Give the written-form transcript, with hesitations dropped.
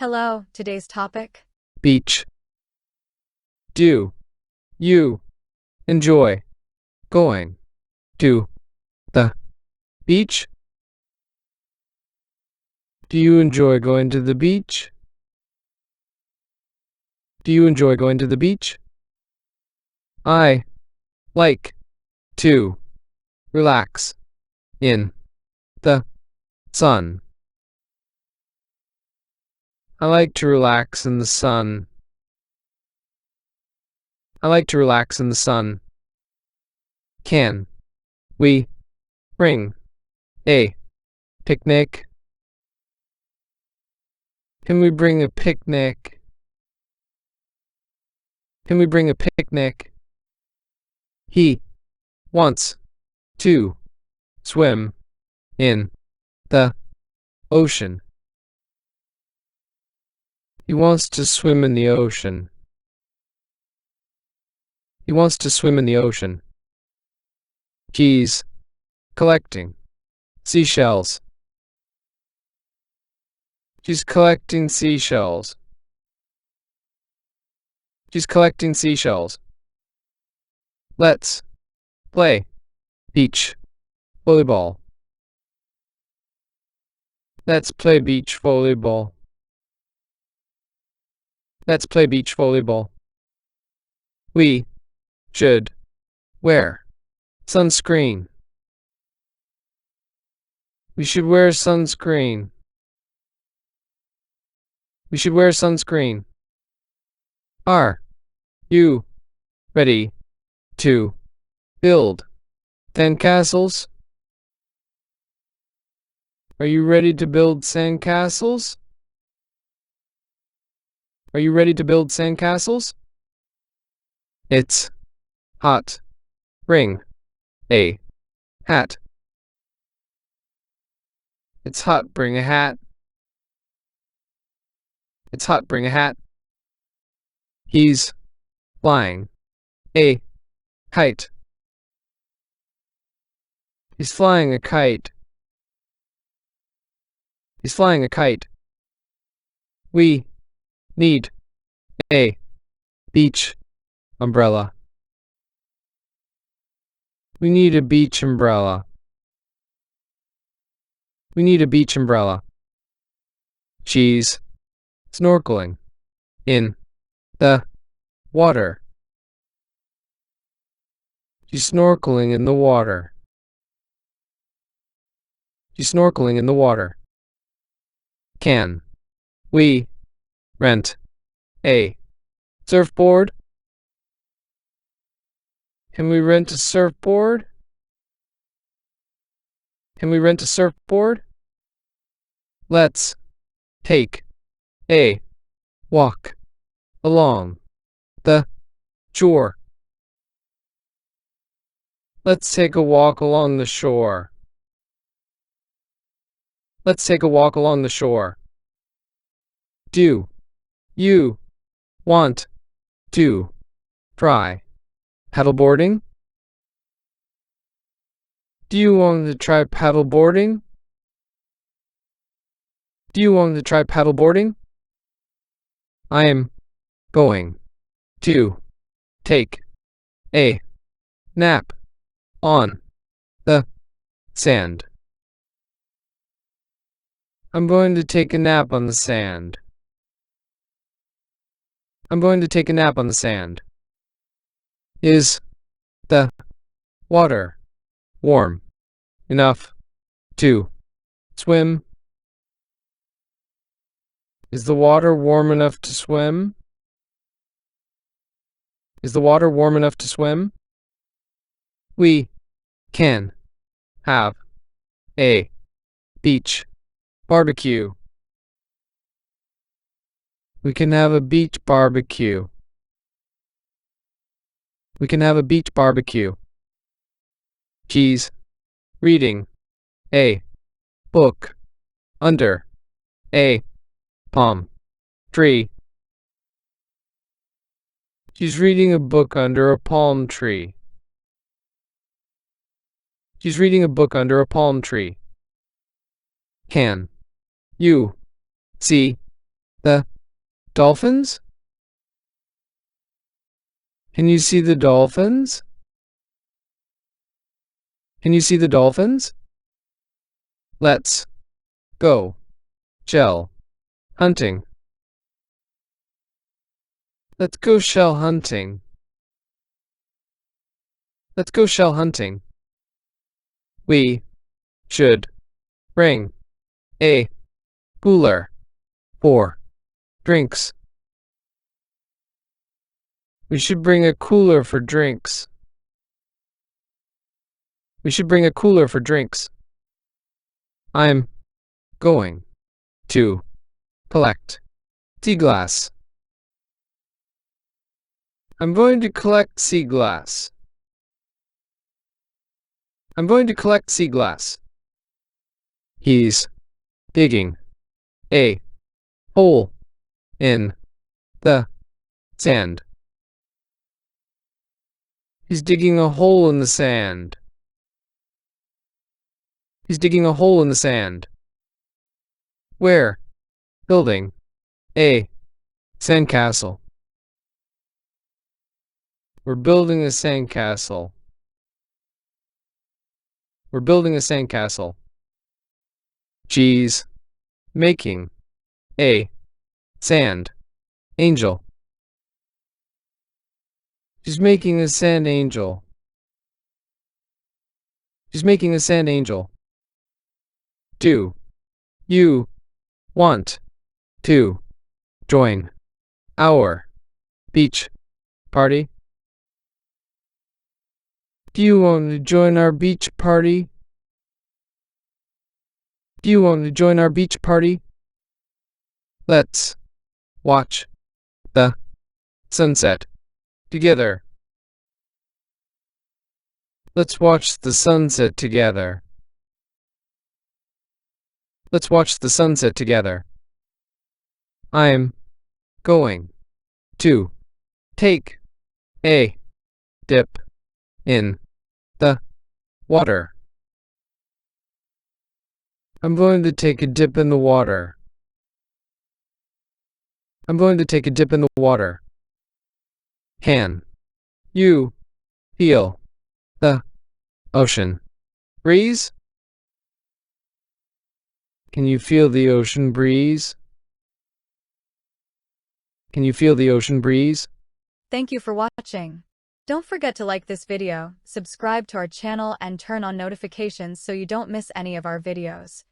Hello, today's topic. Beach. Do you enjoy going to the beach? Do you enjoy going to the beach? Do you enjoy going to the beach? I like to relax in the sun. I like to relax in the sun. I like to relax in the sun. Can we bring a picnic? Can we bring a picnic? Can we bring a picnic? He wants to swim in the ocean. He wants to swim in the ocean. He wants to swim in the ocean. He's collecting seashells. She's collecting seashells. She's collecting seashells. Let's play beach volleyball. Let's play beach volleyball. Let's play beach volleyball. We should wear sunscreen. We should wear sunscreen. We should wear sunscreen. Are you ready to build sandcastles? Are you ready to build sandcastles? Are you ready to build sandcastles? It's hot. Bring a hat. It's hot. Bring a hat. It's hot. Bring a hat. He's flying a kite. He's flying a kite. He's flying a kite. We need a beach umbrella. We need a beach umbrella. We need a beach umbrella. She's snorkeling in the water. She's snorkeling in the water. She's snorkeling in the water. Can we rent a surfboard? Can we rent a surfboard? Can we rent a surfboard? Let's take a walk along the shore. Let's take a walk along the shore. Let's take a walk along the shore. Do you want to try paddleboarding? Do you want to try paddleboarding? Do you want to try paddleboarding? I am going to take a nap on the sand. I'm going to take a nap on the sand. I'm going to take a nap on the sand. Is the water warm enough to swim? Is the water warm enough to swim? Is the water warm enough to swim? We can have a beach barbecue. We can have a beach barbecue. We can have a beach barbecue. She's reading a book under a palm tree. She's reading a book under a palm tree. She's reading a book under a palm tree. Can you see the dolphins? Can you see the dolphins? Can you see the dolphins? Let's go shell hunting. Let's go shell hunting. Let's go shell hunting. We should bring a cooler for drinks. We should bring a cooler for drinks. We should bring a cooler for drinks. I'm going to collect sea glass. I'm going to collect sea glass. I'm going to collect sea glass. He's digging a hole in the sand. He's digging a hole in the sand. He's digging a hole in the sand. We're building a sandcastle. We're building a sandcastle. We're building a sandcastle. She's making a sand angel. She's making a sand angel. She's making a sand angel. Do you want to join our beach party? Do you want to join our beach party? Do you want to join our beach party? Let's watch the sunset together. Let's watch the sunset together. Let's watch the sunset together. I'm going to take a dip in the water. I'm going to take a dip in the water. I'm going to take a dip in the water. Can you feel the ocean breeze? Can you feel the ocean breeze? Can you feel the ocean breeze? Thank you for watching. Don't forget to like this video, subscribe to our channel and turn on notifications so you don't miss any of our videos.